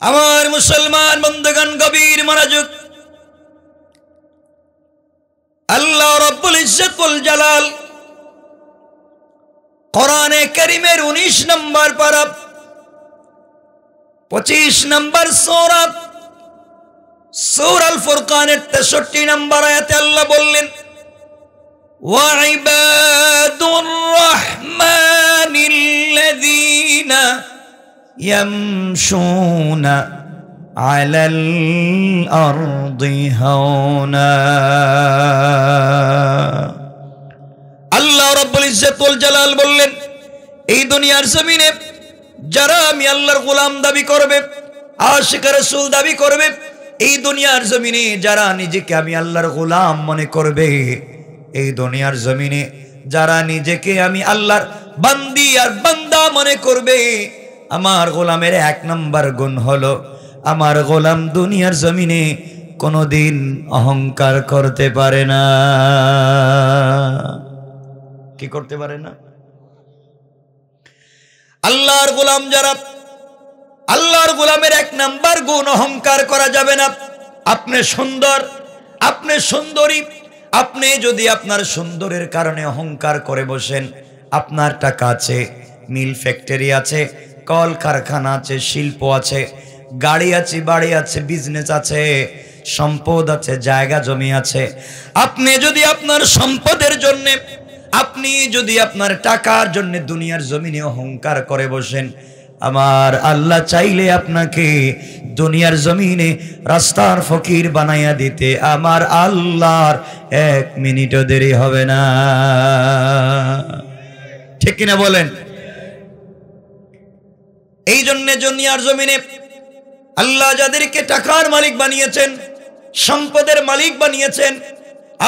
আমার মুসলমান বন্ধুগণ গভীর মনোযোগ। আল্লাহ রাব্বুল ইজ্জত ওয়াল জালাল কোরআনে কারীমের 19 নম্বর পারা 25 নম্বর সূরা সূরাল ফুরকানের 63 নম্বর আয়াতে আল্লাহ বললেন, ওয়া ইবাদুর রাহমানিল্লাযীনা ইয়ামশুনা আলাল আরদি হাওনা। আল্লাহ রাব্বুল ইজ্জত ওয়াল জালাল বললেন, এই দুনিয়ার জমিনে যারা আমি আল্লাহর গোলাম দাবি করবে, আশিক রাসূল দাবি করবে, এই দুনিয়ার জমিনে যারা নিজেকে আমি আল্লাহর গোলাম মনে করবে, এই দুনিয়ার জমিনে যারা নিজেকে আমি আল্লাহর বান্দি আর বান্দা মনে করবে, আমার গোলামের 1 নম্বর গুণ হলো আমার গোলাম দুনিয়ার জমিনে কোনোদিন অহংকার করতে পারে না। কি করতে পারে না? আল্লাহর গোলাম যারা, আল্লাহর গোলামের 1 নম্বর গুণ অহংকার করা যাবে না। আপনি সুন্দর, আপনি সুন্দরী, আপনি যদি আপনার সুন্দরের কারণে অহংকার করে বসেন, আপনার টাকা আছে, মিল ফ্যাক্টরি আছে, কল কারখানা আছে, শিল্প আছে, গাড়ি আছে, বাড়ি আছে, বিজনেস আছে, সম্পদ আছে, জায়গা জমি আছে, আপনি যদি আপনার সম্পদের জন্য, আপনি যদি আপনার টাকার জন্য দুনিয়ার জমিনে অহংকার করে বসেন, আমার আল্লাহ চাইলে আপনাকে দুনিয়ার জমিনে রাস্তার ফকির বানাইয়া দিতে আমার আল্লাহর 1 মিনিটও দেরি হবে না। ঠিক কিনা বলেন? এই জন্য দুনিয়ার জমিনে আল্লাহ যাদেরকে টাকার মালিক বানিয়েছেন, সম্পদের মালিক বানিয়েছেন,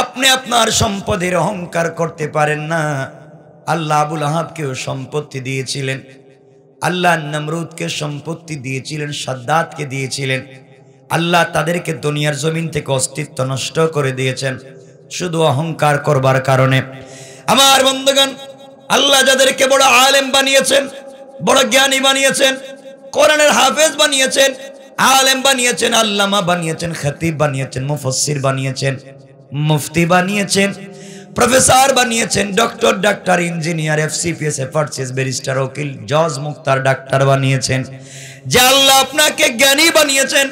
আপনি আপনার সম্পদের অহংকার করতে পারেন না। আল্লাহ আবুল আহাবকেও সম্পত্তি দিয়েছিলেন, আল্লাহ নমরুদকে সম্পত্তি দিয়েছিলেন, সাদ্দাতকে দিয়েছিলেন। আল্লাহ তাদেরকে দুনিয়ার জমিন থেকে অস্তিত্ব নষ্ট করে দিয়েছেন শুধু অহংকার করবার কারণে। আমার বন্ধুগণ, আল্লাহ যাদেরকে বড় আলেম বানিয়েছেন, বড় জ্ঞানী বানিয়েছেন, কোরআনের হাফেজ বানিয়েছেন, আলেম বানিয়েছেন, আল্লামা বানিয়েছেন, খতিব বানিয়েছেন, মুফাসসির বানিয়েছেন, মুফতি বানিয়েছেন, প্রফেসর বানিয়েছেন, doctor, doctor, engineer, FCPS, FRCS, barrister, উকিল, জজ, মুক্তার, ডাক্তার বানিয়েছেন। যে আল্লাহ আপনাকে জ্ঞানী বানিয়েছেন,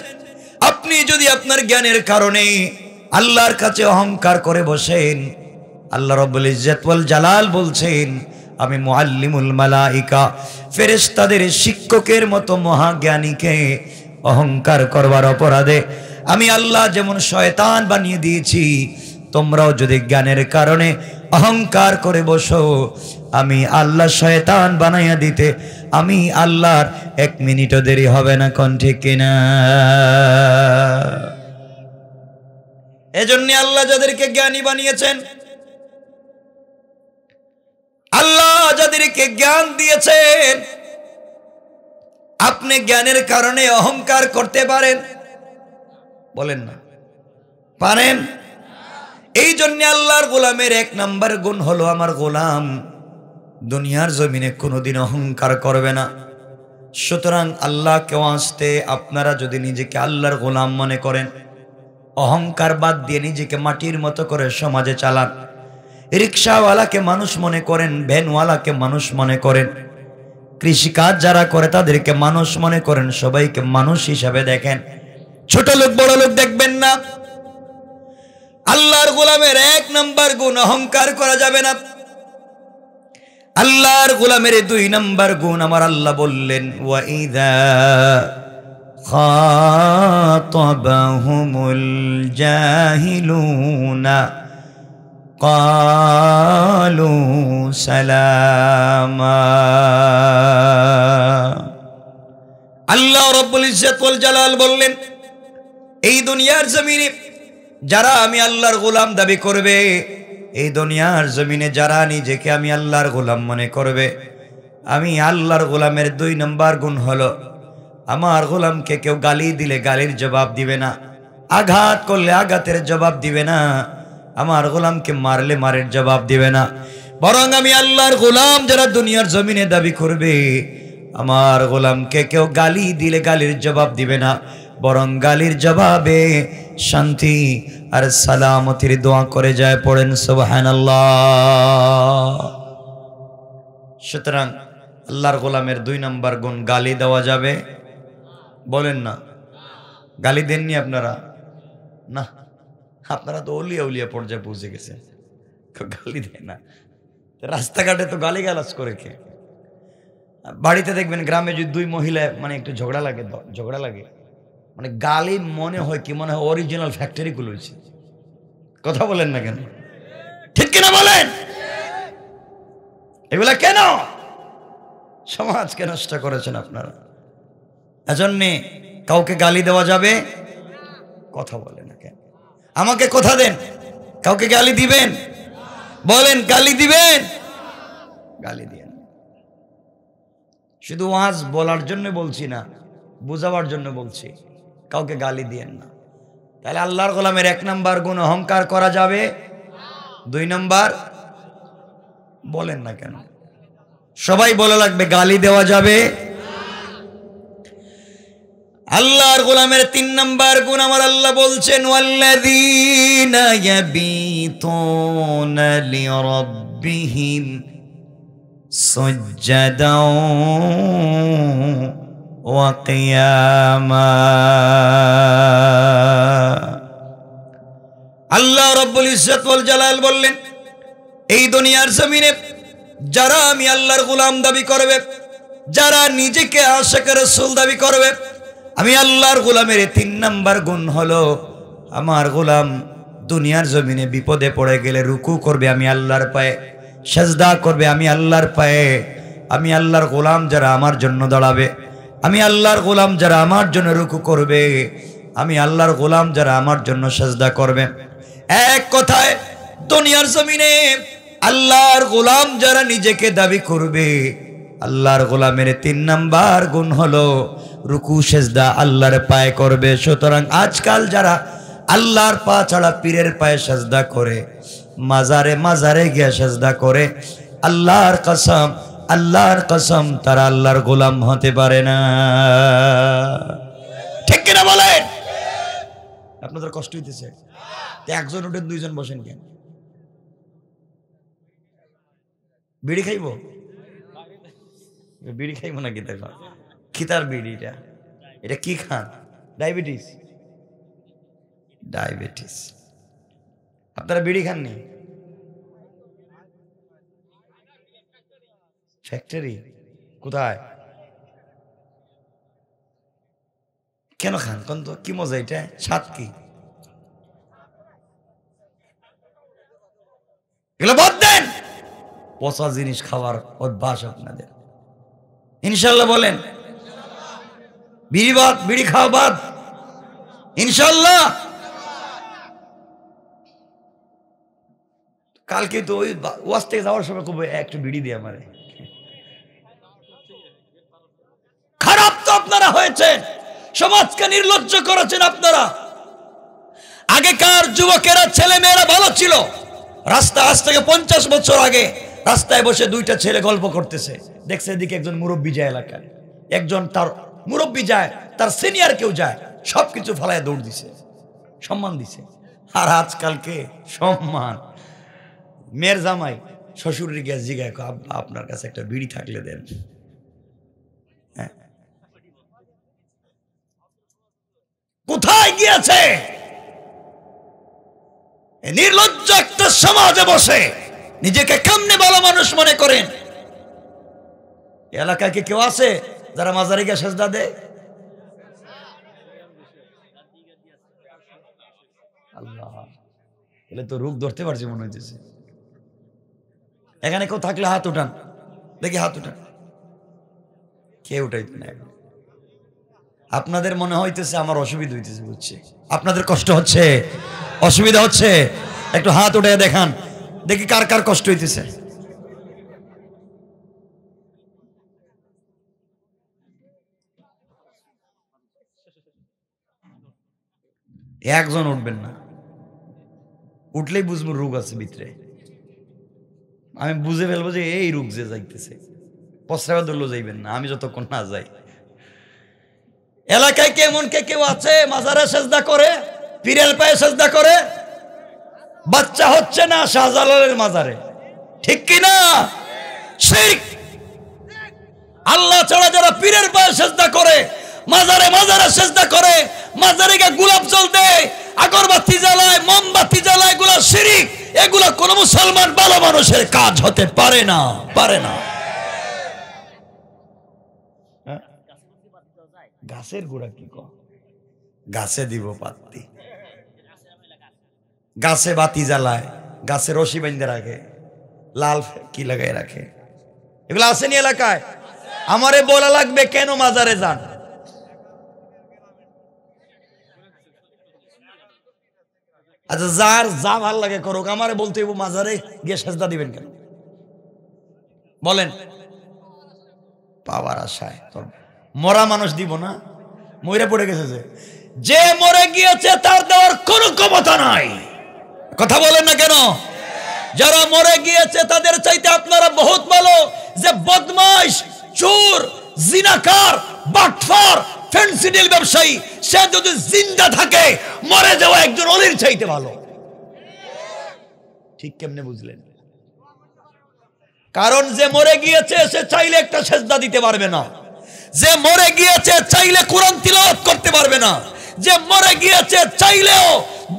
আপনি যদি আপনার জ্ঞানের কারণে আল্লাহর কাছে অহংকার করে বসেন, আল্লাহ রাব্বুল ইজ্জত ওয়াল জালাল বলছেন, আমি মুআল্লিমুল মালাইকা, ফেরেশতাদের শিক্ষকের মতো মহাজ্ঞানীকে অহংকার করবার অপরাধে আমি আল্লাহ যেমন শয়তান বানিয়ে দিয়েছি, তোমরাও যদি জ্ঞানের কারণে অহংকার করে বসো, আমি আল্লাহ শয়তান বানাইয়া দিতে আমি আল্লাহর 1 মিনিটও দেরি হবে না। কোন ঠিক কিনা? এজন্য আল্লাহ যাদেরকে জ্ঞানী বানিয়েছেন, আল্লাহ যাদেরকে জ্ঞান দিয়েছেন, আপনি জ্ঞানের কারণে অহংকার করতে পারেন? বলেন না, পারেন? এই জন্য আল্লাহর গোলামের 1 নম্বর গুণ হলো আমার গোলাম দুনিয়ার জমিনে কোনোদিন অহংকার করবে না। সুতরাং আল্লাহকে আসতে আপনারা যদি নিজেকে আল্লাহর গোলাম মনে করেন, অহংকার বাদ দিয়ে নিজেকে মাটির মতো করে সমাজে চালান, রিক্সাওয়ালাকে মানুষ মনে করেন, ভ্যানওয়ালাকে মানুষ মনে করেন, কৃষিকাজ যারা করে তাদেরকে মানুষ মনে করেন, সবাইকে মানুষ হিসাবে দেখেন, ছোট লোক বড় লোক দেখবেন না। আল্লাহর গোলামের 1 নম্বর গুণ অহংকার করা যাবে না। আল্লাহর গোলামের 2 নম্বর গুণ আমার আল্লাহ বললেন, ওয়া ইযা খাতাবাহুমুল জাহিলুনা ক্বালু সালামা। আল্লাহ রাব্বুল ইজ্জত ওয়াল জালাল বললেন, এই দুনিয়ার জমিনে যারা আমি আল্লাহর গোলাম দাবি করবে, এই দুনিয়ার জমিনে যারা নিজেকে আমি আল্লাহর গোলাম মনে করবে, আমি আল্লাহর গোলামের 2 নম্বর গুণ হলো আমার গোলামকে কেউ গালি দিলে গালির জবাব দিবে না, আঘাত করলে আঘাতের জবাব দিবে না, আমার গোলামকে মারলে মারের জবাব দিবে না। বরং আমি আল্লাহর গোলাম যারা দুনিয়ার জমিনে দাবি করবে, আমার গোলামকে কেউ গালি দিলে গালির জবাব দিবে না, বরং গালির জবাবে শান্তি আর সালামতির দোয়া করে যায়। পড়েন সুবহানাল্লাহ। সুতরাং আল্লাহর গোলামের 2 নম্বর গুণ, গালি দেওয়া যাবে। বলেন না, গালি দেননি আপনারা? না, আপনারা তো অলিয়া উলিয়া পর্যায়ে পৌঁছে গেছে, গালি দেয় না। রাস্তাঘাটে তো গালি গালাজ করে কে? বাড়িতে দেখবেন গ্রামে যদি 2 মহিলা মানে একটু ঝগড়া লাগে, মানে গালি মনে হয় কি, মনে হয় অরিজিনাল ফ্যাক্টরি খুলেছে। কথা বলেন না কেন? ঠিক কিনা বলেন? এগুলা কেন? সমাজকে নষ্ট করেছেন আপনারা। এজন্যে কাউকে গালি দেওয়া যাবে? কথা বলেন না কেন? আমাকে কথা দেন, কাউকে গালি দিবেন? বলেন, গালি দিবেন? গালি দিয়েন। শুধু ওয়াজ বলার জন্য বলছি না, বুঝাবার জন্য বলছি, কাউকে গালি দিয়েন না। তাহলে আল্লাহর গোলামের 1 নম্বর গুণ অহংকার করা যাবে। 2 নম্বর বলেন না কেন? সবাই বলে লাগবে, গালি দেওয়া যাবে। আল্লাহর গোলামের 3 নম্বর গুণ আমার আল্লাহ বলছেন, ওয়াল্লাযীনা ইয়াবিতুনা লিরাব্বিহিম সুজদাও ওয়া কিয়ামা। আল্লাহ রাব্বুল ইজ্জত ওয়াল জালাল বললেন, এই দুনিয়ার জমিনে যারা আমি আল্লাহর গোলাম দাবি করবে, যারা নিজেকে আশিক রাসূল দাবি করবে, আমি আল্লাহর গোলামের 3 নম্বর গুণ হলো, আমার গোলাম দুনিয়ার জমিনে বিপদে পড়ে গেলে রুকু করবে আমি আল্লাহর পায়ে, সেজদা করবে আমি আল্লাহর পায়ে। আমি আল্লাহর গোলাম যারা আমার জন্য দাঁড়াবে, আমি আল্লাহর গোলাম যারা আমার জন্য রুকু করবে, আমি আল্লাহর গোলাম যারা আমার জন্য সেজদা করবে। এক কথায় দুনিয়ার জমিনে আল্লাহর গোলাম যারা নিজেকে দাবি করবে, আল্লাহর গোলামের 3 নম্বর গুণ হলো রুকু সেজদা আল্লাহর পায়ে করবে। সুতরাং আজকাল যারা আল্লাহর পা ছাড়া পীরের পায়ে সেজদা করে, মাজারে গিয়ে সেজদা করে, আল্লাহর কসম তারা আল্লাহর গোলাম হতে পারে না। ঠিক কিনা বলেন? আপনাদের কষ্ট হইতেছে? একজন উঠেন, 2 জন বসেন কেন? বিড়ি খাইব? বিড়ি খাইব নাকি? দেখো খিতার বিড়িটা, এটা কি খান? ডায়াবেটিস। আপনারা বিড়ি খাননি? ফ্যাক্টরি কোথায়? কেন খান? কোন তো কি মজা, এটা স্বাদ কি? এগুলো বাদ দেন, পচা জিনিস খাওয়ার অভ্যাস আপনাদের। ইনশাল্লাহ বলেন, বিড়ি খাওয়া বাদ ইনশাল্লাহ। কালকে তো ওই ওয়াজ থেকে যাওয়ার সময় খুব একটু বিড়ি দিয়ে আমারে। খারাপ তো আপনারা হয়েছেন, সমাজকে নির্লজ্জ করেছেন আপনারা। আগেকার যুবকেরা, ছেলে মেয়েরা ভালো ছিল। রাস্তা আজ থেকে 50 বছর আগে রাস্তায় বসে 2টা ছেলে গল্প করতেছে, দেখছে এদিকে একজন মুরব্বী যায় এলাকায়, একজন তার মুরব্বী যায়, তার সিনিয়র কেউ যায়, সবকিছু ফালায় দৌড় দিছে, সম্মান দিছে। আর আজকালকে সম্মান, মেয়ের জামাই শ্বশুরের গিয়ে জিগায়, আপনার কাছে একটা বিড়ি থাকলে দেন। কোথায় গিয়েছে? নির্লজ্জ একটা সমাজে বসে নিজেকে কেমনে ভালো মানুষ মনে করেন। এলাকায় কি কেউ আছে যারা মাজারে গিয়ে সেজদা দেয়? আল্লাহ, এলে তো রূপ ধরতে পারছি মনে হইতেছে। এখানে কেউ থাকলে হাত উঠান, দেখি হাত উঠান। কে উঠাইতে না? আপনাদের মনে হইতেছে আমার অসুবিধা হইতেছে, বুঝছি আপনাদের কষ্ট হচ্ছে, অসুবিধা হচ্ছে, একটু হাত উঠে দেখান, দেখি কার কার কষ্ট হইতেছে। একজন উঠবেন না, উঠলেই বুঝবো রোগ আছে ভিতরে। আমি বুঝে ফেলবো যে এই রোগ যে যাইতেছে, প্রস্রাবে দুল্লো যাইবেন না, আমি যতক্ষণ না যাই। এলাকায় কেমন কেউ আছে মাজারে সেজদা করে, পীরের পায়ে সেজদা করে? বাচ্চা হচ্ছে না শাহজালালের মাজারে, ঠিক কিনা? শিরক। আল্লাহ ছাড়া যারা পীরের পায়ে সেজদা করে, মাজারে মাজারে সেজদা করে, মাজারে গিয়ে গোলাপ জল দেয়, আগরবাতি জ্বালায়, মোমবাতি জ্বালায়, এগুলা শিরক। এগুলা কোন মুসলমান ভালো মানুষের কাজ হতে পারে না, পারে না। গাছের গোড়া কি কো? গাছে দিব পাত্তি, গাছে বাতি জ্বালায়, গাছে রশি বেঁধে রাখে, লাল কি লাগাই রাখে, এগুলো আসেনি এলাকায়? আমারে বলা লাগবে কেন মাজারে যান? আচ্ছা, যার যা ভাল লাগে করুক, আমারে বলতে মাজারে গিয়ে সেজদা দিবেন কেন বলেন? পাওয়ার আশায়। মরা মানুষ দিব না, মরে পড়ে গেছে। যে মরে গিয়েছে তার দেওয়ার কোনো ক্ষমতা নাই। কথা বলেন না কেন? যারা মরে গিয়েছে তাদের চাইতে আপনারা বহুত ভালো। যে বদমাইশ, চোর, জিনাকার, বাটফার, ফেন্সিডিল ব্যবসায়ী, সে যদি জিন্দা থাকে মরে যাওয়া একজন অলির চাইতে ভালো। ঠিক কেমনে বুঝলেন? কারণ যে মরে গিয়েছে সে চাইলে একটা সেজদা দিতে পারবে না, যে মরে গিয়েছে চাইলে কোরআন তিলাওয়াত করতে পারবে না, যে মরে গিয়েছে চাইলেও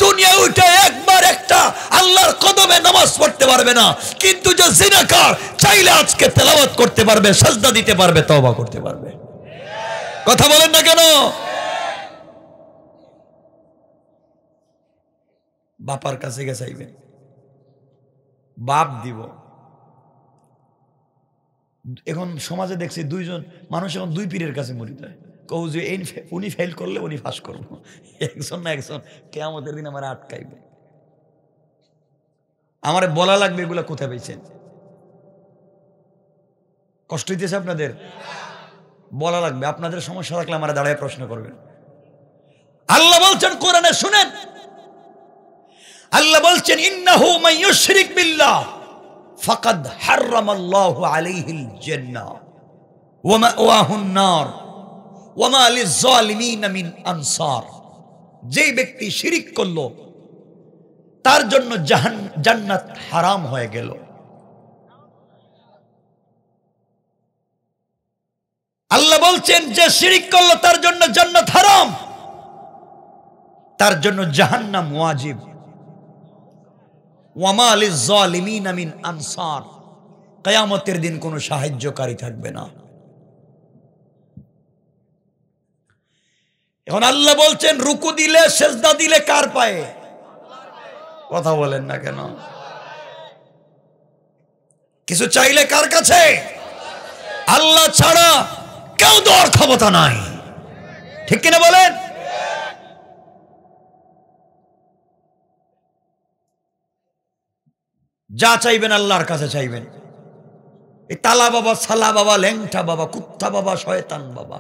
দুনিয়া উঠে একবার একটা আল্লাহর কদমে নামাজ পড়তে পারবে না। কিন্তু যে জিনাকার চাইলে আজকে তেলাওয়াত করতে পারবে, সেজদা দিতে পারবে, তওবা করতে পারবে। কথা বলেন না কেন? বাপার কাছে গিয়ে চাইবেন, বাপ দিব। এখন সমাজে দেখছি দুইজন মানুষ এখন দুই পীরের কাছে মরিত হয়। কৌ যে উনি ফেল করলে উনি ফাঁস করবো, একজন না একজন কিয়ামতের দিন আমার আটকাইবে। আমার বলা লাগবে এগুলা কোথায় পাইছেন? কষ্ট হইতেছে আপনাদের? বলা লাগবে। আপনাদের সমস্যা থাকলে আমার দাঁড়ায় প্রশ্ন করবেন। আল্লাহ বলছেন কোরআনে, শুনেন, আল্লাহ বলছেন ইন্নাহু মান ইউশরিক বিল্লাহ ফাকাদ হারামাল্লাহু আলাইহিল জান্নাহ ওয়া মাওয়াহুন নার ওয়া মা লিয-যালিমিন মিন আনসার। যেই ব্যক্তি শিরিক করলো তার জন্য জান্নাত হারাম হয়ে গেল। আল্লাহ বলছেন যে শিরিক করলো তার জন্য জান্নাত হারাম, তার জন্য জাহান্নাম ওয়াজিব। ওয়া মা লিয-যালিমিন মিন আনসার, কিয়ামতের দিন কোনো সাহায্যকারী থাকবে না। এখন আল্লাহ বলছেন রুকু দিলে সেজদা দিলে কার পায়ে? কথা বলেন না কেন? কিছু চাইলে কার কাছে? আল্লাহ ছাড়া কেউ দেওয়ার ক্ষমতা নাই, ঠিক কিনা বলেন? যা চাইবেন আল্লাহর কাছে চাইবেন। এই তালা বাবা, সালা বাবা, ল্যাংটা বাবা, কুত্তা বাবা, শয়তান বাবা,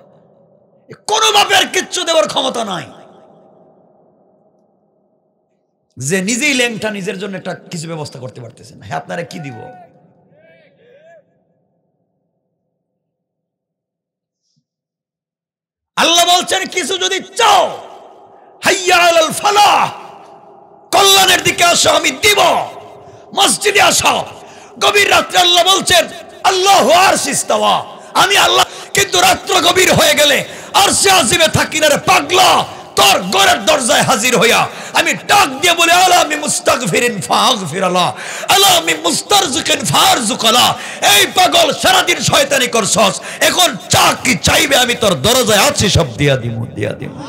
কোন বাপের কিচ্ছু দেওয়ার ক্ষমতা নাই। যে নিজেই ল্যাংটা, নিজের জন্য একটা কিছু ব্যবস্থা করতে পারতেছেন, হ্যাঁ আপনারা কি দিব? আল্লাহ বলছেন কিছু যদি চাও, হাইয়া আলাল ফালাহ, কল্যাণের দিকে আসো, আমি দিব। মসজিদে আসো। গভীর রাত্রে আল্লাহ বলছেন আল্লাহু আরশে ইস্তাওয়া, আমি আল্লাহ। কিন্তু রাত্র গভীর হয়ে গেলে আরশে আজিমে থাকি না রে পাগলা, তোর ঘরের দরজায় হাজির হইয়া আমি ডাক দিয়ে বলে আলা আমি মুস্তাগফিরিন ফাগফিরাল্লাহ, আলা আমি মুস্তারজিকিন ফারজুকাল্লাহ। এই পাগল সারাদিন শয়তানি করছস, এখন চা কি চাইবে? আমি তোর দরজায় আছি, সব দিয়া দিমু, দিয়া দিমু।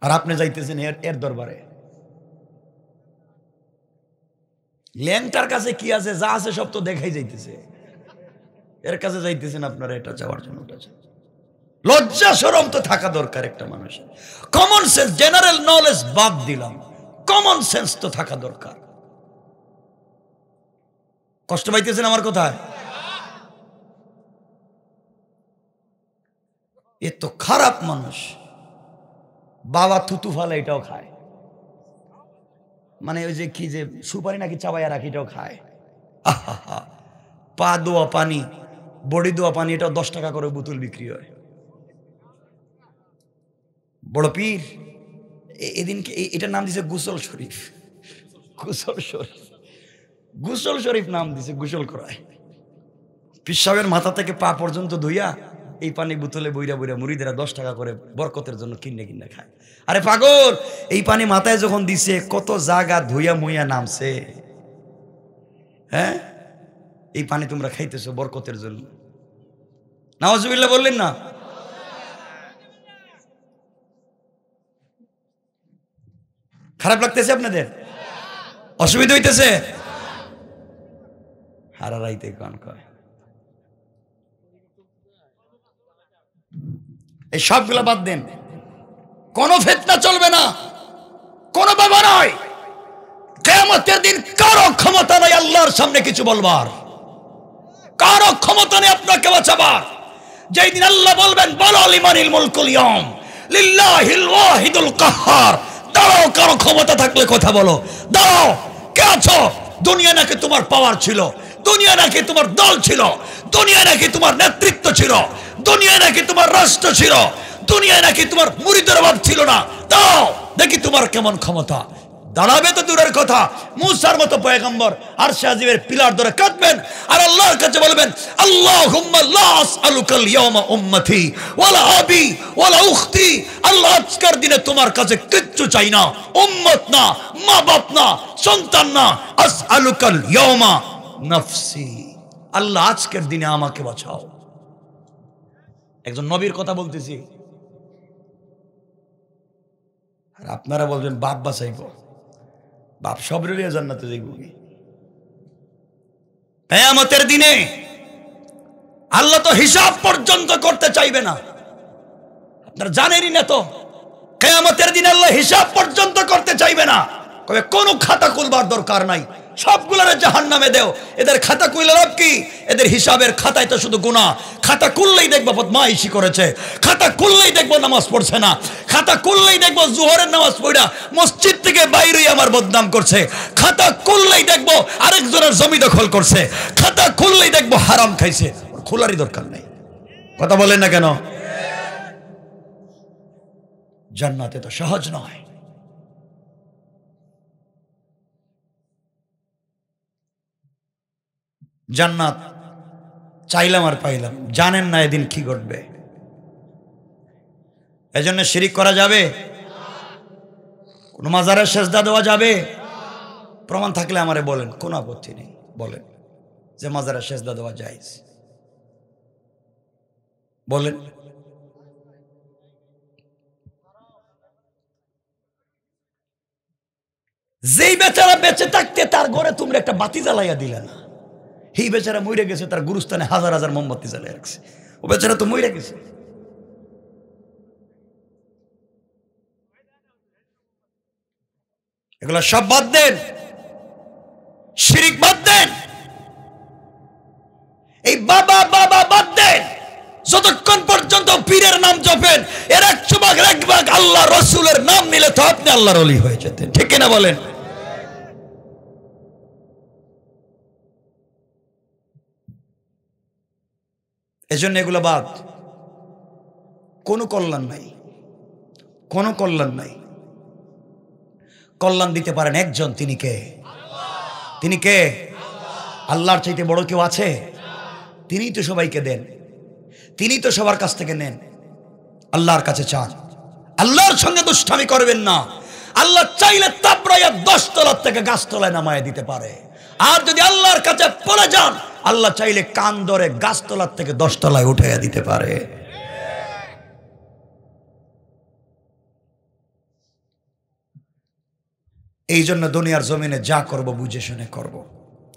আর আপনি যাইতেছেন এর দরবারে। ল্যাংটার কাছে কি আছে? যা আছে সব তো দেখাই যাইতেছে, এর কাছে যাইতেছেন আপনারা এটা যাওয়ার জন্য। লজ্জা শরম তো থাকা দরকার একটা মানুষের। কমন সেন্স, জেনারেল নলেজ বাদ দিলাম, কমন সেন্স তো থাকা দরকার। কষ্ট পাইতেছেন আমার কথায়? এ তো খারাপ মানুষ। বাবা থুতু ফালে এটাও খায়, মানে ওই যে কি যে সুপারি নাকি চাবাইয়া রাখি এটাও খায়। আহা, পা দোয়া পানি, বডি দোয়া পানি, এটাও 10 টাকা করে বোতল বিক্রি হয়। বড় পীর এদিনকে এটার নাম দিছে গোসল শরীফ। গোসল শরীফ, গোসল শরীফ নাম দিছে, গোসল করায়। পীর সাহেবের মাথা থেকে পা পর্যন্ত ধুইয়া এই পানি বোতলে বইরা বইরা মুরিদেরা 10 টাকা করে বরকতের জন্য কিনে কিনে খায়। আরে পাগল, এই পানি মাথায় যখন দিছে কত জায়গা ধুইয়া মুইয়া নামছে। হ্যাঁ, এই পানি তোমরা খাইতেছো বরকতের জন্য। নাউজুবিল্লাহ বললেন না? খারাপ লাগতেছে আপনাদের? অসুবিধা হইতেছে? হারারাইতে কান কয় এই সবগুলা বাদ দেন। কোন ফিতনা চলবে না, কোন বাবা নয়। কিয়ামতের দিন কারো ক্ষমতা নাই আল্লাহর সামনে কিছু বলবার, কারো ক্ষমতা নেই আপনাকে বাঁচাবার। যেই দিন আল্লাহ বলবেন বলো লিমানিল মুলকুল ইয়াউম লিল্লাহিল ওয়াহিদুল কাহ্হার, দাঁড়াও, কারো ক্ষমতা থাকলে কথা বলো, দাঁড়াও। কে আছো? দুনিয়া নাকি তোমার পাওয়ার ছিল, দুনিয়া নাকি তোমার দল ছিল, দুনিয়া নাকি তোমার নেতৃত্ব ছিল, দুনিয়া নাকি তোমার রাষ্ট্র ছিল, দুনিয়া নাকি তোমার মুরিদের অভাব ছিল না। দাও দেখি তোমার কেমন ক্ষমতা। দাঁড়াবে তো দূরের কথা, মুসার মতো পয়গম্বর আরশে আজিমের পিলার ধরে কাঁদবেন আর আল্লাহর কাছে বলবেন আল্লাহুম্মা লা আসআলুকাল ইয়াওমা উম্মতি ওয়ালা আবি ওয়ালা উখতি। আল্লাহ আজকের দিনে তোমার কাছে কিচ্ছু চাই না, উম্মত না, মা বাপ না, সন্তান না। আসআলুকাল ইয়াওমা নাফসি, আল্লাহ আজকের দিনে আমাকে বাঁচাও। একজন নবীর কথা বলতেছি, আর আপনারা বলবেন বাপ বাঁচাইব, বাপ সব রেলিয়ে জান্নাতে যাইব। কিয়ামতের দিনে আল্লাহ তো হিসাব পর্যন্ত করতে চাইবে না, আপনারা জানেনই না তো। কিয়ামতের দিনে আল্লাহ হিসাব পর্যন্ত করতে চাইবে না, কবে কোনো খাতা খুলবার দরকার নাই, সবগুলোরে জাহান্নামে দেও। এদের খাতা খুলে লাভ কি? এদের হিসাবের খাতায় তো শুধু গুনাহ। খাতা খুললেই দেখবো বদমাইশি করেছে, খাতা খুললেই দেখবো নামাজ পড়ছে না, খাতা খুললেই দেখবো জোহরের নামাজ পড়া মসজিদ থেকে বাইরেই আমার বদনাম করছে, খাতা খুললেই দেখবো আরেকজনের জমি দখল করছে, খাতা খুললেই দেখবো হারাম খাইছে। খোলারই দরকার নেই। কথা বলেন না কেন? জান্নাতে তো সহজ নয়। জান্নাত চাইলাম আর পাইলাম, জানেন না এদিন কি ঘটবে। এজন্য শিরিক করা যাবে? কোন মাজারে সেজদা দেওয়া যাবে? প্রমাণ থাকলে আমারে বলেন, কোনো আপত্তি নেই, বলেন যে মাজারে সেজদা দেওয়া জায়েজ, বলেন। যেই বেচারা বেঁচে থাকতে তার ঘরে তোমরা একটা বাতি জ্বালাইয়া দিলে না, এই বেচারা মরে গেছে, তার গুরুস্থানে হাজার হাজার মোমবাতি জ্বালিয়ে রাখছে, ও বেচারা তো মরে গেছে। এগুলা সব বাদ দেন, শিরিক বাদ দেন, এই বাবা বাবা বাদ দেন। যতক্ষণ পর্যন্ত পীরের নাম জপেন, এর 100 ভাগ আল্লাহ রসুলের নাম নিলে তো আপনি আল্লাহর ওলি হয়ে যেতেন, ঠিক কিনা বলেন? এজন্য এগুলো বাদ। কোনো কল্যাণ নাই, কোনো কল্যাণ নাই। কল্যাণ দিতে পারেন একজন, তিনি কে? তিনি কে? আল্লাহর চাইতে বড় কেউ আছে? তিনিই তো সবাইকে দেন, তিনিই তো সবার কাছ থেকে নেন। আল্লাহর কাছে চান, আল্লাহর সঙ্গে দুষ্টামি করবেন না। আল্লাহ চাইলে তাপড়াইয়া 10 তলার থেকে গাছতলায় নামায় দিতে পারে। আর যদি আল্লাহর কাছে পড়ে যান, আল্লাহ চাইলে কান ধরে গাছতলার থেকে 10 তলায় উঠাইয়া দিতে পারে। এই জন্য দুনিয়ার জমিনে যা করব বুঝে শুনে করব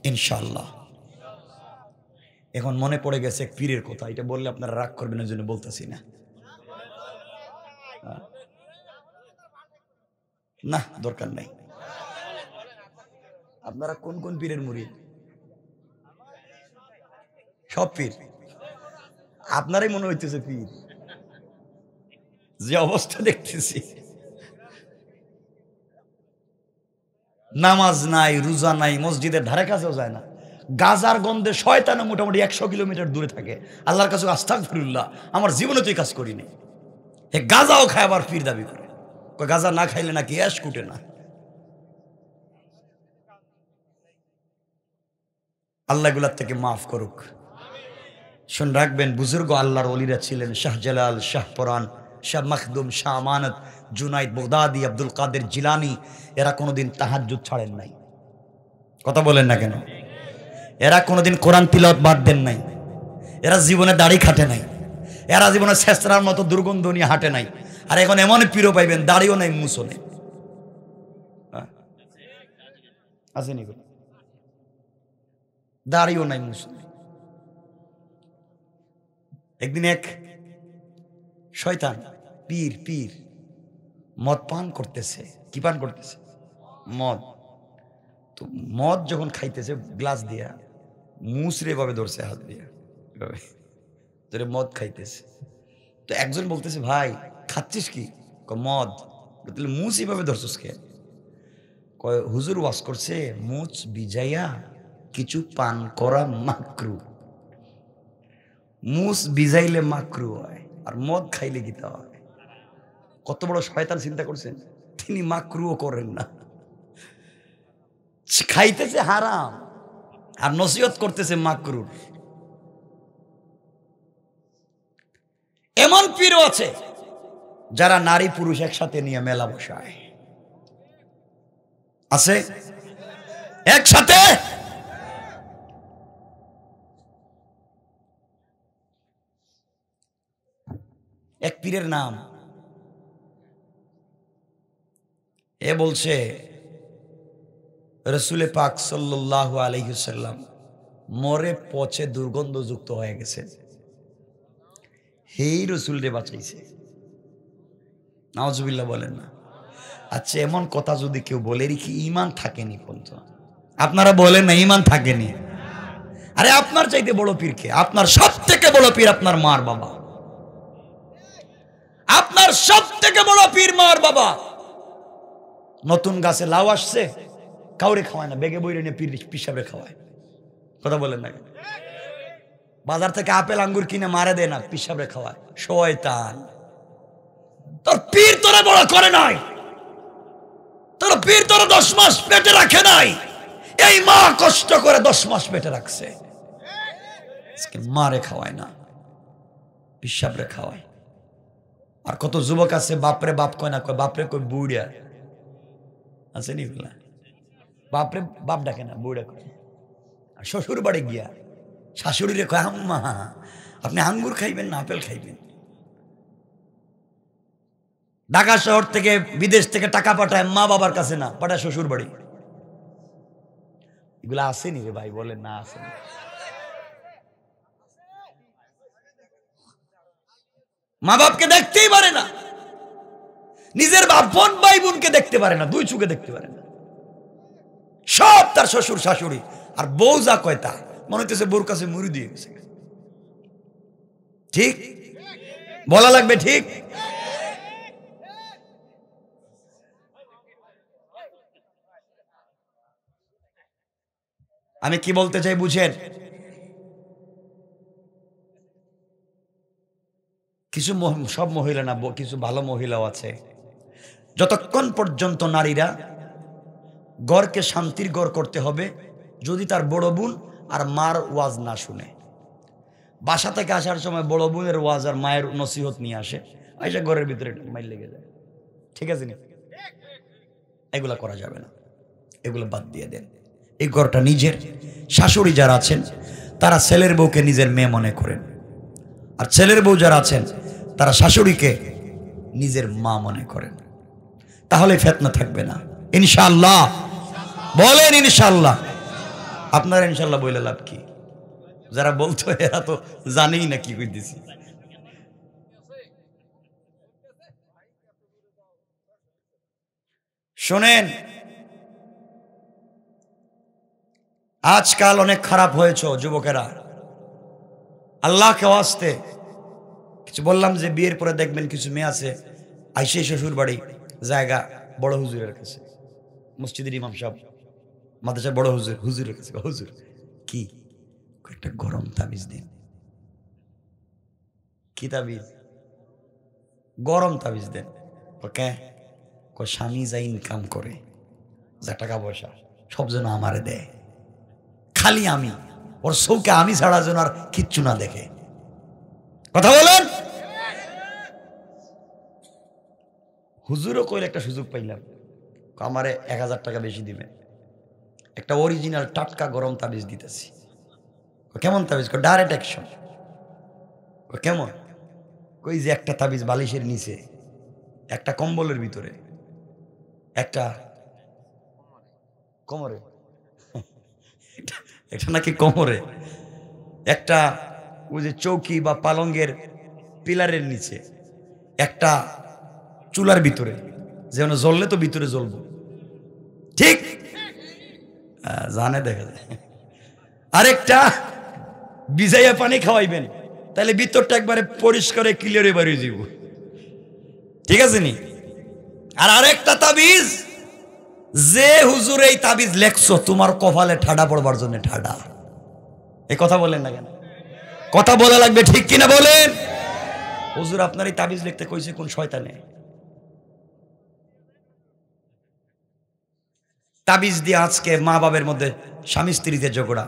ইনশাআল্লাহ। এখন মনে পড়ে গেছে এক পীরের কথা, এটা বললে আপনারা রাগ করবেন, এই জন্য বলতেছি না। না, দরকার নাই। আপনারা কোন কোন পীরের মুরিদ? সব পীর? আপনারই মনে হইতেছে পীর, যে অবস্থা দেখতেছি। নামাজ নাই, রোজা নাই, মসজিদের ধারে কাছেও যায় না, গাজার গন্ধে শয়তানে মোটামুটি 100 কিলোমিটার দূরে থাকে। আল্লাহর কাছে আস্তাগফিরুল্লাহ, আমার জীবনে তো এই কাজ করিনি। হে গাজাও খায় আবার পীর দাবি করে, গাজা না খাইলে নাকি অ্যাশ কুটে না। আল্লাহ এগুলার থেকে মাফ করুক। শুন রাখবেন, বুজুর্গ আল্লাহর ওলিরা ছিলেন শাহজালাল, শাহপরান, শাহ মখদুম, শাহ আমানত, জুনাইদ বাগদাদি, আব্দুল কাদের জিলানী, এরা কোনোদিন তাহাজ্জুদ ছাড়েন নাই। কথা বলেন না কেন? এরা কোনোদিন কোরআন তিলাওয়াত বাদ দেন নাই। এরা জীবনে দাড়ি খাটে নাই। এরা জীবনে শেষরার মতো দুর্গন্ধ নিয়ে হাঁটে নাই। আর এখন এমন পীরও পাইবেন দাড়িও নাই, মুছও নেই। আসেনি দাড়িও নাই, মুছ নেই। একদিন এক শয়তান পীর পীর মদ পান করতেছে। কি পান করতেছে? মদ। তো মদ যখন খাইতেছে গ্লাস দিয়া মুসরে ভাবে ধরছে হাত দিয়া, ধরে মদ খাইতেছে। তো একজন বলতেছে, ভাই খাচ্ছিস কি? মদ। তাহলে মুস এইভাবে ধরছিস কে? কয় হুজুর ওয়াজ করছে মুচ বিজাইয়া কিছু পান করা মাকরু। মুস বিজাইলে মাকরু হয়, আর মদ খাইলে গীতা হয়। কত বড় শয়তান চিন্তা করছেন? তিনি মাকরুও করেন না, খাইতেছে হারাম আর নসিহত করতেছে মাকরুর। এমন পীরও আছে যারা নারী পুরুষ একসাথে নিয়ে মেলা বসায়। আছে একসাথে। এক পীরের নাম, এ বলছে রসুলে পাক সাল্লাল্লাহু আলাইহি ওয়াসাল্লাম মরে পচে দুর্গন্ধযুক্ত হয়ে গেছে, হেই রসুল রে বাঁচাইছে। নাউজুবিল্লাহ বলেন না? আচ্ছা, এমন কথা যদি কেউ বলে কি ঈমান থাকেনি? পর্যন্ত আপনারা বলেন না ঈমান থাকেনি? আরে আপনার চাইতে বড় পীর কে? আপনার সব থেকে বড় পীর আপনার মার বাবা। আপনার সব থেকে বড় পীর মার বাবা। নতুন গাছে লাউ আসছে, কাউরে খাওয়ায় না, বেগে বইরে নিয়ে পীর পিসাবে খাওয়ায়। কথা বলেন না? বাজার থেকে আপেল আঙ্গুর কিনে মারে দেয় না, পিসাবে খাওয়ায়। শয়তান। তোর পীর তোরা বড় করে নাই, তোর পীর তোরা 10 মাস পেটে রাখে নাই। এই মা কষ্ট করে 10 মাস পেটে রাখছে, মারে খাওয়ায় না, পিসাবরে খাওয়ায়। আর কত যুবক আছে বাপরে বাপ কয় না, কয় বাপরে কয় বুড়িয়া। আছে নি? বাপরে বাপ ডাকে না, বুড়া কয়। আর শ্বশুর বাড়ি গিয়া শাশুড়িরে কয় আম্মা আপনি আঙ্গুর খাইবেন না আপেল খাইবেন? ঢাকা শহর থেকে বিদেশ থেকে টাকা পাঠায় মা বাবার কাছে, না পাঠায় শ্বশুর বাড়ি। এগুলা আসেনি রে ভাই? বলেন না আসেনি? মা বাপকে দেখতেই পারে না, নিজের বাপ বোন ভাই বোনকে দেখতে পারে না, 2 চোখে দেখতে পারে না। সব তার শ্বশুর শাশুড়ি। আর বউ যা কয় তা মনে হইতেছে বউর কাছে মুড়ি দিয়ে গেছে। ঠিক বলা লাগবে? ঠিক। আমি কি বলতে চাই বুঝেন? কিছু সব মহিলা না, কিছু ভালো মহিলাও আছে। যতক্ষণ পর্যন্ত নারীরা ঘরকে শান্তির ঘর করতে হবে, যদি তার বড় বোন আর মার ওয়াজ না শুনে, বাসা থেকে আসার সময় বড় বোনের ওয়াজ আর মায়ের নসিহত নিয়ে আসে, আইসা ঘরের ভিতরে মাইল লেগে যায়। ঠিক আছে নি? এগুলা করা যাবে না, এগুলো বাদ দিয়ে দেন। এই ঘরটা নিজের। শাশুড়ি যারা আছেন তারা ছেলের বউকে নিজের মেয়ে মনে করেন, আর ছেলের বউ যারা আছেন তারা শাশুড়িকে নিজের মা মনে করেন। তাহলে ফিতনা থাকবে না ইনশাআল্লাহ। বলেন ইনশাআল্লাহ। আপনারা ইনশাআল্লাহ বলে লাভ কি? যারা বলতো এরা তো জানেই না কি কইতেছি। শোনেন, আজকাল অনেক খারাপ হয়েছে যুবকেরা। আল্লাহকে ওয়াস্তে কিছু বললাম যে বিয়ের পরে দেখবেন কিছু মেয়ে আছে আইসে শ্বশুর বাড়ি জায়গা বড় হুজুরের কাছে, মসজিদের ইমাম সাহেব, মাদ্রাসার বড় হুজুরের কাছে, হুজুর কি? একটা গরম তাবিজ দিন। কি তাবিজ? গরম তাবিজ দেন। ওকে স্বামী যা ইনকাম করে, যা টাকা পয়সা সব যেন আমারে দেয়, খালি আমি ওর চৌকে আমি ছাড়া যেন আর কিচ্ছু না দেখে। কথা বলেন। হুজুরও কইলে একটা সুযোগ পাইলাম, আমারে 1000 টাকা বেশি দিবে, একটা অরিজিনাল টাটকা গরম তাবিজ দিতেছি। কেমন তাবিজ? Direct action. কেমন? কই যে একটা তাবিজ বালিশের নিচে, একটা কম্বলের ভিতরে, একটা কোমরে, এটা নাকি কোমরে, একটা ওই যে চৌকি বা পালঙ্গের পিলারের নিচে, একটা চুলার ভিতরে, যেন জ্বললে তো ভিতরে জ্বলবো, ঠিক জানে দেখা যায়। আরেকটা ভিজাইয়া পানি খাওয়াইবেন, তাহলে ভিতরটা একবারে পরিষ্কারে ক্লিয়ারে বাড়িয়ে যাব, ঠিক আছে নি? আর আরেকটা তাবিজ, যে হুজুর এই তাবিজ লেখছো তোমার কপালে ঠাডা পড়বার জন্য ঠাডা। এই কথা বলেন না কেন? কথা বলা লাগবে, ঠিক কিনা বলেন? হুজুর আপনার এই তাবিজ লিখতে কইছে কোন শয়তানে? তাবিজ দিয়ে আজকে মা বাবার মধ্যে স্বামী স্ত্রীতে ঝগড়া,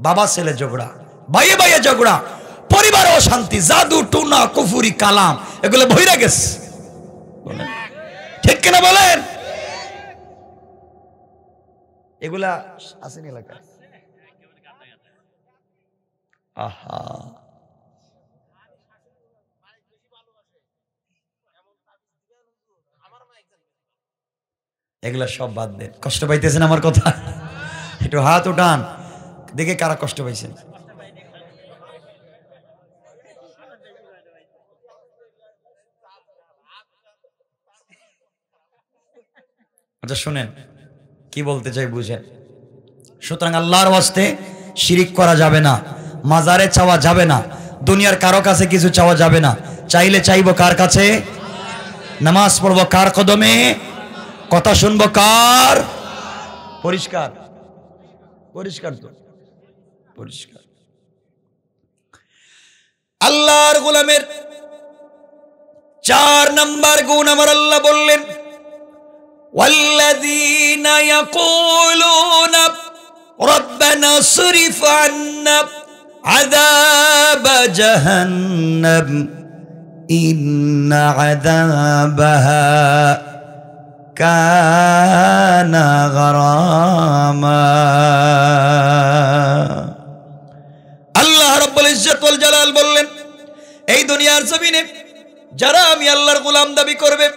বাবা ছেলে ঝগড়া, ভাইয়ে ভাইয়ে ঝগড়া, পরিবার অশান্তি, জাদু টুনা কুফুরি কালাম এগুলো ভইরা গেছে, ঠিক কিনা বলেন? এগুলা আসেনি এলাকা। আহা, এগুলা সব বাদ দেন। কষ্ট পাইতেছেন আমার কথা? একটু হাত উঠান দেখে কারা কষ্ট পাইছেন। আচ্ছা শুনেন কি বলতে চাই বুঝেন। সুতরাং আল্লাহর ওয়াস্তে শিরিক করা যাবে না, মাজারে চাওয়া যাবে না, দুনিয়ার কারো কাছে কিছু চাওয়া যাবে না। চাইলে চাইবো কার কাছে? নামাজ পড়বো কার কদমে? কথা শুনবো কার? পরিষ্কার পরিষ্কার তো পরিষ্কার। আল্লাহর গোলামের 4 নাম্বার গুণ আমার আল্লাহ বললেন, والذين يقولون ربنا اصرف عنا عذاب جهنم إن عذابها كان غراما। আল্লাহ রাব্বুল ইজ্জত ওয়াল জালাল বললেন, এই দুনিয়ার জমিনে যারা আমি আল্লাহর গোলাম দাবি করবে,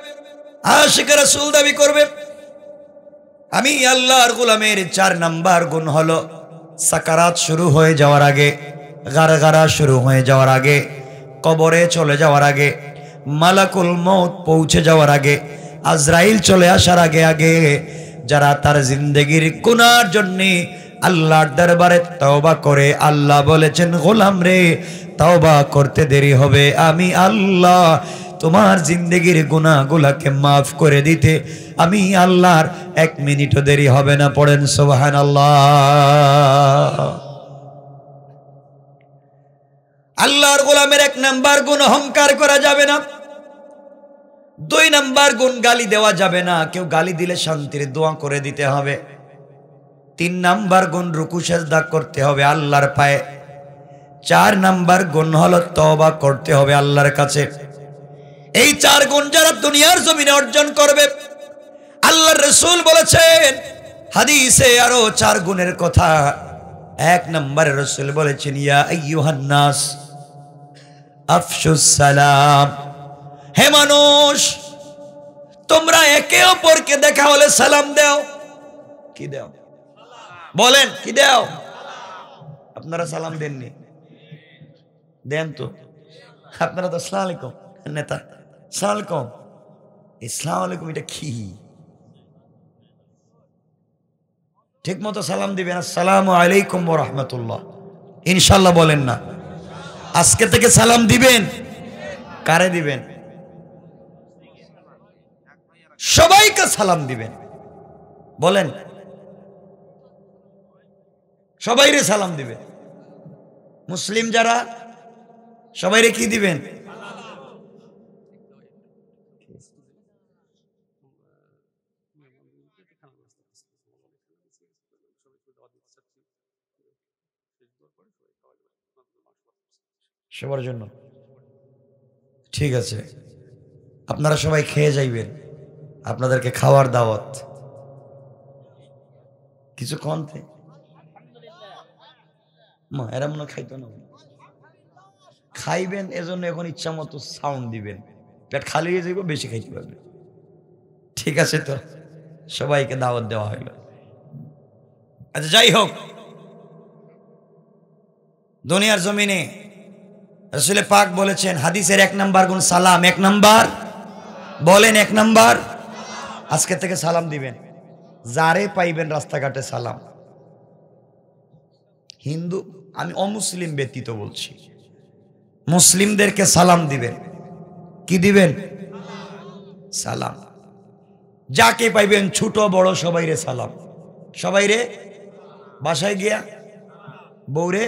আশিক রাসূল দাবি করবে, আমি আল্লাহর গোলামের 4 নাম্বার গুণ হলো সাকারাত শুরু হয়ে যাওয়ার আগে, গারগারা শুরু হয়ে যাওয়ার আগে, কবরে চলে যাওয়ার আগে, মালাকুল মউত পৌঁছে যাওয়ার আগে, আজরাইল চলে আসার আগে আগে যারা তার জিন্দেগির গুনার জন্য আল্লাহর দরবারে তওবা করে, আল্লাহ বলেছেন গোলাম রে তওবা করতে দেরি হবে, আমি আল্লাহ তোমার জিন্দেগির গুনাহগুলোকে মাফ করে দিতে আমি আল্লাহর 1 মিনিটও দেরি হবে না। পড়েন সুবহানাল্লাহ। আল্লাহর গোলামের 1 নাম্বার গুণ অহংকার করা যাবে না। 2 নাম্বার গুণ গালি দেওয়া যাবে না, কেউ গালি দিলে শান্তির দোয়া করে দিতে হবে। 3 নাম্বার গুণ রুকু সিজদা করতে হবে আল্লাহর পায়ে। 4 নাম্বার গুণ হলো তওবা করতে হবে আল্লাহর কাছে। এই 4 গুণ যারা দুনিয়ার জমিনে অর্জন করবে, আল্লাহর রাসূল বলেছেন হাদিসে আরো 4 গুণের কথা। 1 নম্বরে রাসূল বলেছেন, ইয়া আইয়ুহান নাস আফশুস সালাম, হে মানুষ তোমরা একে অপরকে দেখা হলে সালাম দাও। কি দাও? বলেন কি দাও? আপনারা সালাম দেননি? দেন তো। আপনারা তো আসসালামু আলাইকুম নেতা, আসসালামু আলাইকুম, আসসালামু আলাইকুম এটা কি? ঠিক মতো সালাম দিবেন, আসসালামু আলাইকুম ওয়া রাহমাতুল্লাহ, ইনশাআল্লাহ বলেন না? আজকে থেকে সালাম দিবেন। কারে দিবেন? সবাইকে সালাম দিবেন। বলেন সবাইরে সালাম দিবেন। মুসলিম যারা সবাইরে কি দিবেন? সবার জন্য ঠিক আছে, আপনারা সবাই খেয়ে যাইবেন, আপনাদেরকে খাওয়ার দাওয়াত। কিছু কমতে মা এরা মনে খাইতো না, খাইবেন এজন্য এখন ইচ্ছা মতো সাউন্ড দিবেন, পেট খালি হয়ে যাইব, বেশি খাইতে পারবেন। ঠিক আছে, তো সবাইকে দাওয়াত দেওয়া হইল। আচ্ছা যাই হোক, দুনিয়ার জমিনে রাসূল পাক বলেছেন, হাদিসের 1 নাম্বার গুণ সালাম। 1 নাম্বার বলেন, 1 নাম্বার। আজকে থেকে সালাম দিবেন, যারে পাইবেন রাস্তাঘাটে সালাম। হিন্দু, আমি অমুসলিম ব্যতীত বলছি, মুসলিমদেরকে সালাম দিবেন। কি দিবেন? সালাম। যাকে পাইবেন ছোট বড় সবাইরে সালাম। সবাইরে বাসায় গিয়া বউরে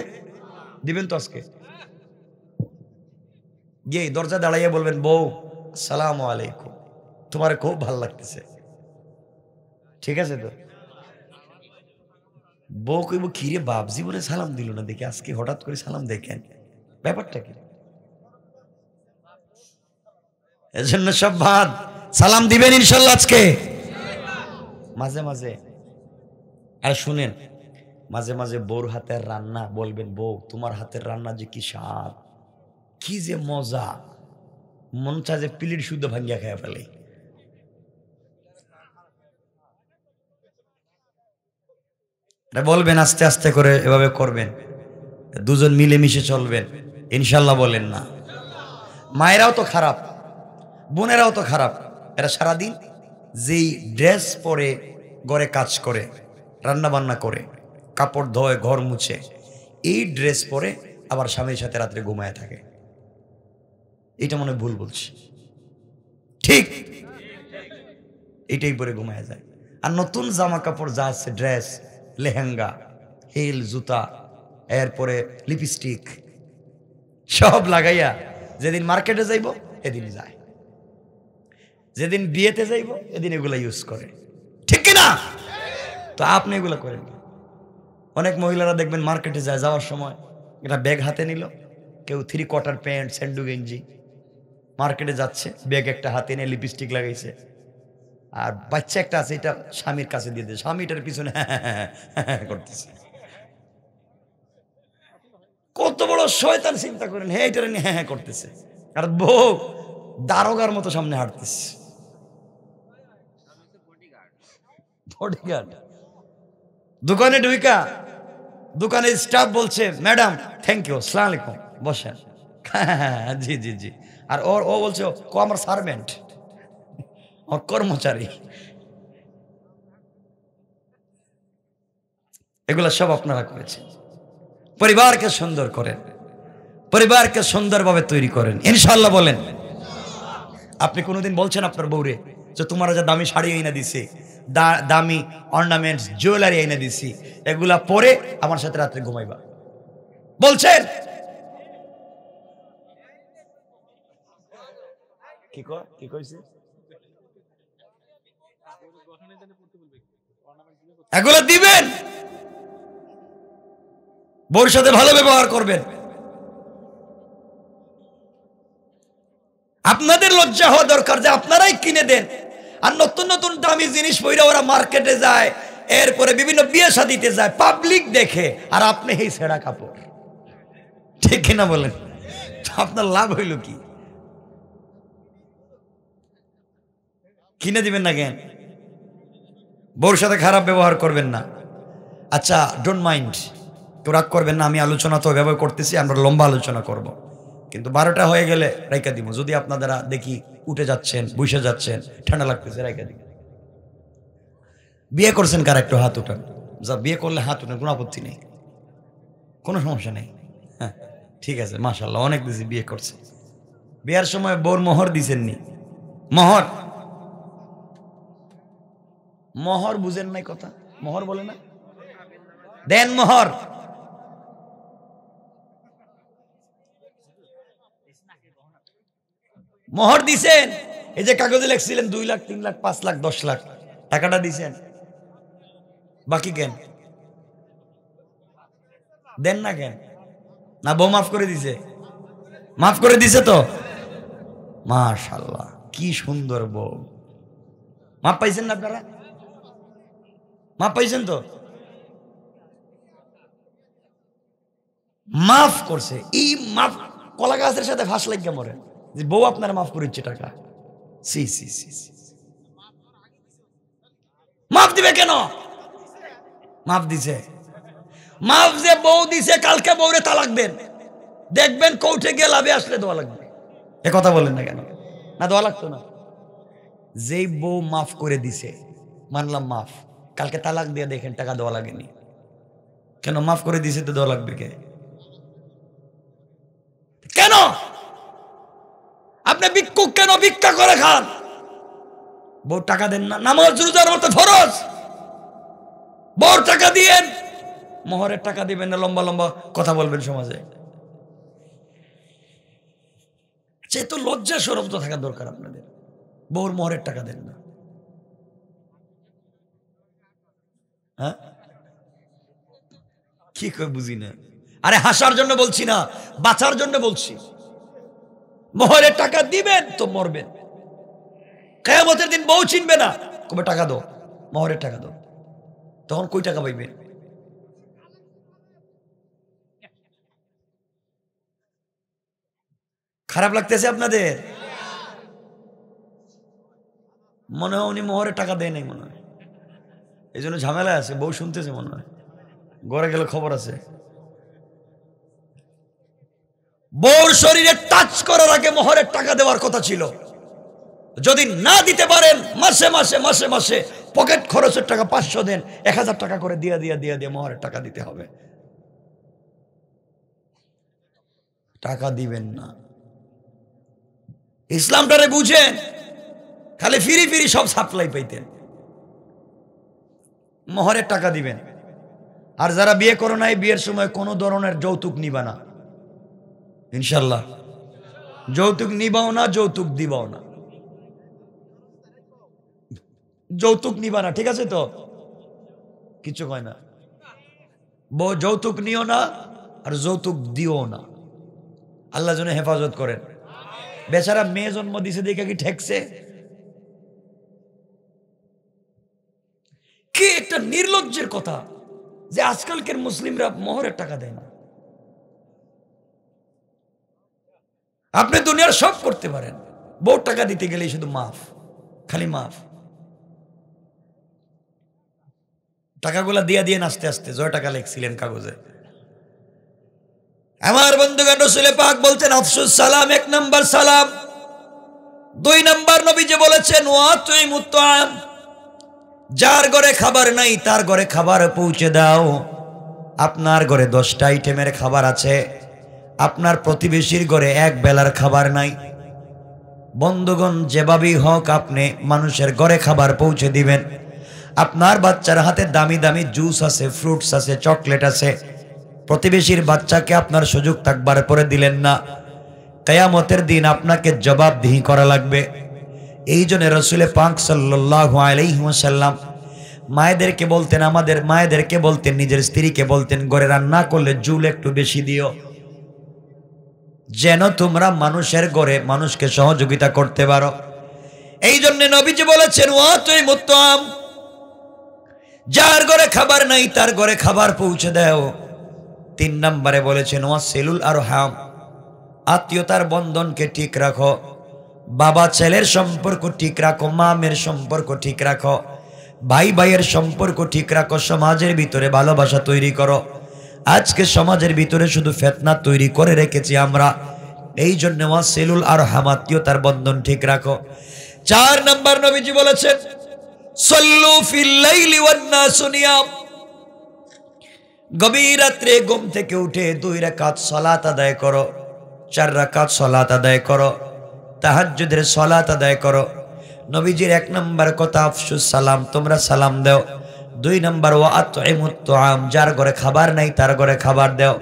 দিবেন তো আজকে গিয়ে দরজা দাঁড়াইয়া বলবেন, বউ আসসালামু আলাইকুম, তোমার খুব ভালো লাগতেছে। ঠিক আছে তো? বউ কইব, কিরে বাপ জীবনে সালাম দিল না দেখি, আজকে হঠাৎ করে সালাম দেখেন, ব্যাপারটা কি? এজন্য সব ভাত সালাম দিবেন ইনশাল্লাহ আজকে। মাঝে মাঝে আর শুনেন, মাঝে মাঝে বউর হাতের রান্না বলবেন, বউ তোমার হাতের রান্না যে কি স্বাদ, কি যে মজা, মন চায় যে প্লেট শুদ্ধ ভাঙ্গিয়া খেয়ে ফেলে। বলবেন আস্তে আস্তে করে, এভাবে করবেন, দুজন মিলেমিশে চলবেন ইনশাল্লাহ। বলেন না? মায়েরাও তো খারাপ, বোনেরাও তো খারাপ, এরা সারাদিন যেই ড্রেস পরে ঘরে কাজ করে, রান্না বান্না করে, কাপড় ধোয়, ঘর মুছে, এই ড্রেস পরে আবার স্বামীর সাথে রাত্রে ঘুমায় থাকে। এটা মনে ভুল বলছি? ঠিক এইটাই পরে ঘুমায় যায়। আর নতুন জামা কাপড় যা আছে, ড্রেস, লেহেঙ্গা, হিল, জুতা, এরপরে লিপস্টিক সব লাগাইয়া যেদিন মার্কেটে যাইব এদিন যায়, যেদিন বিয়েতে যাইব এদিন এগুলা ইউজ করে। ঠিক কিনা? তো আপনি এগুলো করেন। অনেক মহিলারা দেখবেন মার্কেটে যায়, যাওয়ার সময় একটা ব্যাগ হাতে নিল, কেউ 3/4 প্যান্ট, স্যান্ডু গেঞ্জি, মার্কেটে যাচ্ছে, ব্যাগ একটা হাতে নিয়ে লিপস্টিক লাগাইছে, আর বাচ্চা একটা আছে, এটা স্বামীর কাছে দিয়ে দিয়েছে, স্বামীটার পিছনে করতেছে। কত বড় শয়তান চিন্তা করেন, হ্যাঁ এটা নিয়ে হ্যাঁ করতেছে, আর বউ দারোগার মতো সামনে হাঁটতেছে। বডিগার্ড। দোকানে ঢুইকা দোকানের স্টাফ বলছে, ম্যাডাম থ্যাংক ইউ, আসসালামু আলাইকুম, বসেন। জি জি জি। আর ও বলছে, ও আমার সার্ভেন্ট, আমার কর্মচারী। এগুলা সব আপনারা করেছেন। পরিবারকে সুন্দর করেন, পরিবারকে সুন্দরভাবে তৈরি করেন ইনশাল্লাহ। বলেন, আপনি কোনোদিন বলছেন আপনার বউরে যে তোমার যা দামি শাড়ি এনে দিছে, দামি অর্নামেন্টস, জুয়েলারি এনে দিছি, এগুলা পরে আমার সাথে রাত্রে ঘুমাইবা? বলছেন? কি কইছে? এগুলো দিবেন, বউর সাথে ভালো ব্যবহার করবেন। আপনাদের লজ্জা হওয়া দরকার যে আপনারাই কিনে দেন, আর নতুন নতুন দামি জিনিস পরে ওরা মার্কেটে যায়, এরপরে বিভিন্ন বিয়ে শাদিতে যায়, পাবলিক দেখে, আর আপনি এই ছেঁড়া কাপড়। ঠিক কিনা বলেন? আপনার লাভ হইল কি? কিনে দিবেন না কেন? বউর সাথে খারাপ ব্যবহার করবেন না। আচ্ছা, ডোন্ট মাইন্ড, কেউ রাগ করবেন না, আমি আলোচনা তো ব্যবহার করতেছি, আমরা লম্বা আলোচনা করব, কিন্তু 12টা হয়ে গেলে রাইকা দিব। যদি আপনারা দেখি উঠে যাচ্ছেন, বসে যাচ্ছেন, ঠান্ডা লাগতেছে, রাইকা দিব। বিয়ে করছেন কার? একটু হাত উঠান। যা বিয়ে করলে হাত উঠান, কোনো আপত্তি নেই, কোনো সমস্যা নেই। হ্যাঁ ঠিক আছে, মাশাআল্লাহ, অনেক দিছি বিয়ে করছে। বিয়ার সময় বউর মোহর দিছেননি? মোহর, মোহর বুঝেন নাই কথা? মোহর বলে না, দেন মোহর। মোহর দিছেন, এই যে কাগজে লিখছিলেন 2 লাখ 3 লাখ 5 লাখ 10 লাখ, টাকাটা দিছেন, বাকি কেন দেন না কেন? না বউ মাফ করে দিছে? মাফ করে দিছে তো, মাশাআল্লাহ কি সুন্দর বউ। মাফ পাইছেন না আপনারা? মাফ পাইছেন তো? মাফ করছে, এই মাফ কলা গাছের সাথে ফাঁস লাগিয়ে মরে যে বউ আপনারা মাফ করে দিচ্ছে টাকা। সি সি সি সি, মাফ দিবে কেন? মাফ দিছে, মাফ যে বউ দিছে, কালকে বউরে তালাক দেন, দেখবেন কোর্টে গিয়ে লাভে আসলে দোয়া লাগবে। এ কথা বলেন না কেন? না দোয়া লাগতো না? যেই বউ মাফ করে দিছে, মানলাম মাফ, কালকে তালাক দিয়ে দেখেন টাকা দেওয়া লাগেনি কেন? মাফ করে দিছে তো দেওয়া লাগবে কে? কেন? আপনি ভিক্ষুক কেন ভিক্ষা করে খান? বউ টাকা দেন না? নামাজ রোজার মতো ফরজ, বউর টাকা দিয়েন, মোহরের টাকা দিবেন না, লম্বা লম্বা কথা বলবেন সমাজে। সে তো লজ্জা শরম তো থাকা দরকার আপনাদের। বউর মোহরের টাকা দেন না, হ্যাঁ কি করে বুঝি না? আরে হাসার জন্য বলছি না, বাঁচার জন্য বলছি। মোহরের টাকা দিবেন তো মরবেন, কিয়ামতের দিন বউ চিনবে না, কবে টাকা দাও, মোহরের টাকা দাও, তখন কই টাকা পাইবেন? খারাপ লাগতেছে আপনাদের? মনে হয় উনি মোহরের টাকা দেয় নাই, মনে হয় এই জন্য ঝামেলা আছে। বউ শুনতেছে মনে হয়, ঘরে গেলে খবর আছে। বউর শরীরে টাচ করার আগে মোহরের টাকা দেওয়ার কথা ছিল। যদি না দিতে পারেন, মাসে মাসে মাসে মাসে পকেট খরচের টাকা 500 দেন, 1000 টাকা করে দিয়ে দিয়ে দিয়ে দিয়ে মোহরের টাকা দিতে হবে। টাকা দিবেন না, ইসলামটারে বুঝেন। খালি ফিরি ফিরি সব সাপ্লাই পাইতেন। মোহরের টাকা দিবেন। আর যারা বিয়ে করো নাই, বিয়ের সময় কোনো ধরনের যৌতুক নিবা না ইনশাল্লাহ। যৌতুক নিবাও না, যৌতুক দিবাও না, যৌতুক নিবা না, ঠিক আছে তো? কিছু কয় না। যৌতুক নিও না আর যৌতুক দিও না। আল্লাহ যেন হেফাজত করেন। বেচারা মেয়ে জন্ম দিছে দেখে কি ঠেকছে? কি একটা নির্লজ্জের কথা যে আজকালকার মুসলিমরা মোহরের টাকা দেয় না। আপনি দুনিয়ার সব করতে পারেন, বউ টাকা দিতে গেলেই শুধু মাফ, খালি মাফ। টাকাগুলা দিয়া দিয়ে আস্তে আস্তে জয় টাকা লিখছিলেন কাগজে। আমার বন্ধুগণ, রাসূল পাক বলছেন আফসুস সালাম 1 নাম্বার সালাম। 2 নাম্বার নবীজি বলেছেন ওয়াতুইমুত তাআম, যার ঘরে খাবার নাই তার ঘরে খাবার পৌঁছে দাও। আপনার ঘরে 10টা আইটেমের খাবার আছে, আপনার প্রতিবেশীর ঘরে এক বেলার খাবার নাই। বন্ধুগণ, যেভাবেই হোক আপনি মানুষের ঘরে খাবার পৌঁছে দিবেন। আপনার বাচ্চার হাতে দামি দামি জুস আছে, ফ্রুটস আছে, চকলেট আছে, প্রতিবেশীর বাচ্চাকে আপনার সুযোগ থাকবার পরে দিলেন না, কিয়ামতের দিন আপনাকে জবাবদিহি করা লাগবে। এই জন্য রাসূল পাক সাল্লাল্লাহু আলাইহি ওয়াসাল্লাম মায়েদেরকে বলতেন, আমাদের মায়েদেরকে বলতেন, নিজের স্ত্রীকে বলতেন, ঘরে রান্না করলে জুল একটু বেশি দিও, যেন তোমরা মানুষের ঘরে মানুষকে সহযোগিতা করতে পারো। এই জন্য নবীজি বলেছেন ওয়াতুইমুত তাআম, যার ঘরে খাবার নাই তার ঘরে খাবার পৌঁছে দাও। 3 নম্বরে বলেছেন ওয়াসিলুল আরহাম, আত্মীয়তার বন্ধনকে ঠিক রাখো। বাবা ছেলের সম্পর্ক ঠিক রাখো, মা মেয়ের সম্পর্ক ঠিক রাখো, ভাই ভাইয়ের সম্পর্ক ঠিক রাখো, সমাজের ভিতরে ভালোবাসা তৈরি করো। আজকে সমাজের ভিতরে শুধু ফিতনা তৈরি করে রেখেছি আমরা। এই জন্য ওয়াসিলুল আরহাম, আত্মীয়তার বন্ধন ঠিক রাখো। 4 নম্বর নবীজি বলেছেন সাল্লু ফিল লাইলি ওয়ান নাসু নিয়াম, গভীর রাত্রে ঘুম থেকে উঠে 2 রাকাত সালাত আদায় করো, 4 রাকাত সালাত আদায় করো, তাহাজ্জুদের সালাত আদায় করো। নবীজির 1 নম্বর কথা আফসুস সালাম, তোমরা সালাম দাও। 2 নম্বর ওয়াতুইমুত তাআম, যার ঘরে খাবার নাই তার ঘরে খাবার দাও।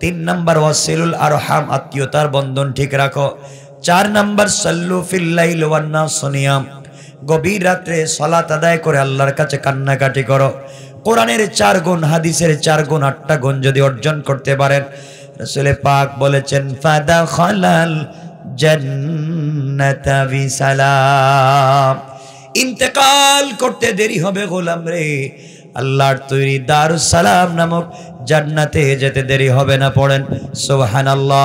3 নম্বর ওয়াসিলুল আরহাম, আত্মীয়তার বন্ধন ঠিক রাখো। 4 নাম্বার সাল্লু ফিল লাইল ওয়ান নাস নিয়াম, গভীর রাত্রে সালাত আদায় করে আল্লাহর কাছে কান্নাকাটি করো। কোরআনের 4 গুণ, হাদিসের 4 গুণ, 8টা গুণ যদি অর্জন করতে পারেন, রাসূল পাক বলেছেন ফাদাখালাল জান্নাতা বিসালাম। ইন্তেকাল করতে দেরি হবে গোলাম রে, আল্লাহর তৈরি দারুস সালাম নামক জান্নাতে যেতে দেরি হবে না। পড়েন সুবহানাল্লাহ।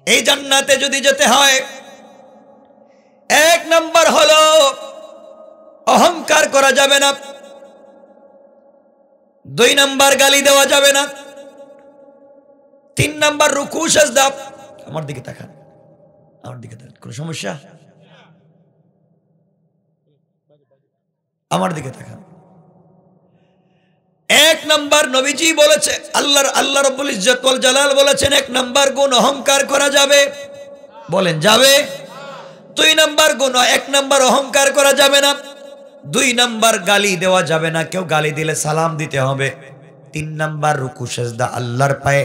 এই জান্নাতে যদি যেতে হয়, 1 নাম্বার হলো অহংকার করা যাবে না, 2 নাম্বার গালি দেওয়া যাবে না, 3 নাম্বার রুকু সিজদা। আমার দিকে তাকান, আমার দিকে তাকান, কোনো সমস্যা? আমার দিকে তাকান। 1 নাম্বার নবীজি বলেছে, আল্লাহ রাব্বুল ইজ্জত ওয়াল জালাল বলেছেন 1 নাম্বার গুণ অহংকার করা যাবে। বলেন যাবে। 2 নাম্বার গুণ, 1 নাম্বার অহংকার করা যাবে না, 2 নাম্বার গালি দেওয়া যাবে না, কেউ গালি দিলে সালাম দিতে হবে, 3 নাম্বার রুকু সিজদা আল্লাহর পায়ে,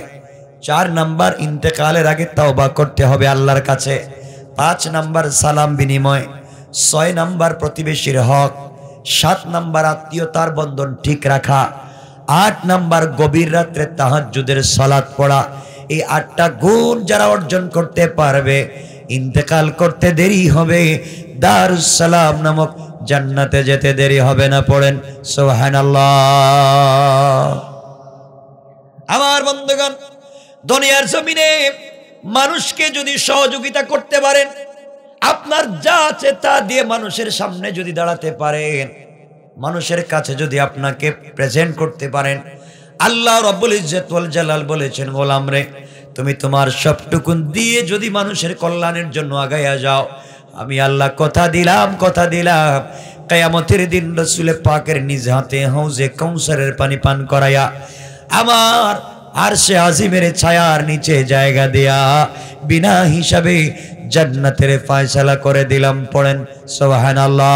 4 নাম্বার ইন্তেকালের আগে তওবা করতে হবে আল্লাহর কাছে, 5 নাম্বার সালাম বিনিময়, 6 নাম্বার প্রতিবেশীর হক, 7 নাম্বার আত্মীয়তার বন্ধন ঠিক রাখা, 8 নাম্বার গভীর রাত্রে তাহাজ্জুদের সালাত পড়া। এই 8টা গুণ যারা অর্জন করতে পারবে, ইন্তেকাল করতে দেরি হবে, দারুস সালাম নামক জান্নাতে যেতে দেরি হবে না। পড়েন সুবহানাল্লাহ। আমার বন্ধুগণ, দুনিয়ার জমিনে মানুষকে যদি সহযোগিতা করতে পারেন, আপনার যা আছে তা দিয়ে মানুষের সামনে যদি দাঁড়াতে পারেন, মানুষের কাছে যদি আপনাকে প্রেজেন্ট করতে পারেন, আল্লাহ রাব্বুল ইজ্জত ওয়াল জালাল বলেছেন গোলাম রে, তুমি তোমার সবটুকু দিয়ে যদি মানুষের কল্যাণের জন্য আগাইয়া যাও, আমি আল্লাহ কথা দিলাম কিয়ামতের দিন রাসূল পাকের নিজ হাতে হাউজে কাউসারের পানি পান করায়া আমার আরশে আজিমের ছায়ার নিচে জায়গা দেয়া বিনা হিসাবে জান্নাতের ফয়সালা করে দিলাম। পড়েন সুবহানাল্লাহ।